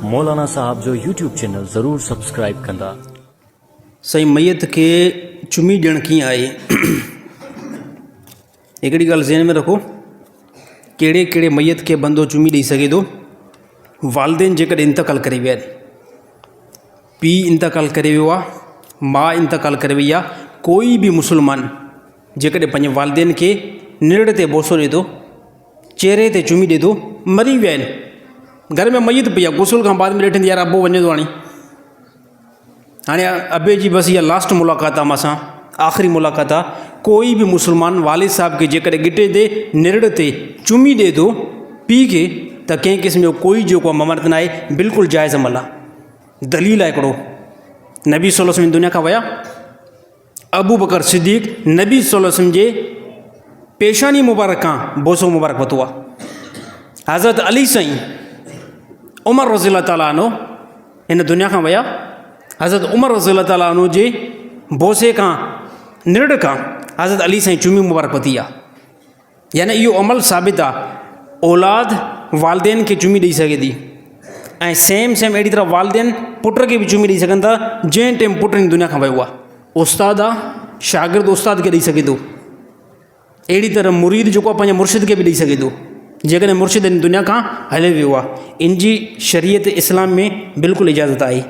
मौलाना साहब जो YouTube channel ज़रूर subscribe कंदा। सही मैयत के चुमी ॾियण कीअं आहे हिकिड़ी ॻाल्हि ज़हन में रखो, कहिड़े कहिड़े मैयत खे बंदो चुमी ॾेई सघे थो। वालदेन जेकॾहिं इंतकाल करे विया आहिनि, पीउ इंतकाल करे वियो आहे, माउ इंतकाल करे वई आहे, कोई बि मुस्लमान जेकॾहिं पंहिंजे वालदेन खे निड़ ते बोसो ॾिए थो, चेहरे ते चुमी ॾिए थो, मरी विया आहिनि, घर में मैयत पई आहे, गुसुल खां बाद में ॾिठंदी यार अबो वञे थो हाणे अबे जी बस इहा लास्ट मुलाक़ात आहे मूंसां, आख़िरी मुलाक़ात आहे। कोई बि मुस्लमान वालिद साहब खे जेकॾहिं गिटे ते निड़ ते चुमी ॾिए थो पीउ खे, त कंहिं क़िस्म जो कोई जेको ममत न आहे, बिल्कुलु जाइज़ अमल आहे। दलील आहे हिकिड़ो, नबी सल्लल्लाहु अलैहि वसल्लम दुनिया खां विया, अबू बकर सिद्दीक़ नबी सल्लल्लाहु अलैहि वसल्लम जे पेशानी मुबारक खां बोसो मुबारक वरितो आहे। हज़रत अली साईं उमर रज़ियल्लाहु ताला अन्हु हिन दुनिया खां विया, हज़रत उमर रज़ियल्लाहु ताला अन्हु जे बोसे खां निड़ खां हज़रत अली साईं चुमी मुबारक वरिती आहे। यानी इहो अमल साबित आहे, औलाद वालदेन खे चुमी ॾेई सघे थी, ऐं सेम अहिड़ी तरह वालदेन पुट खे बि चुमी ॾेई सघनि था, जंहिं टाइम पुट हिन दुनिया खां वियो आहे। उस्ताद आहे, शागिर्द उस्ताद खे ॾेई सघे थो, अहिड़ी तरह मुरीद जेको आहे पंहिंजे मुर्शिद खे बि ॾेई सघे थो, जेकॾहिं मुर्शिद हिन दुनिया खां हले वियो आहे। इन जी शरीयत इस्लाम में बिल्कुलु इजाज़त आहे।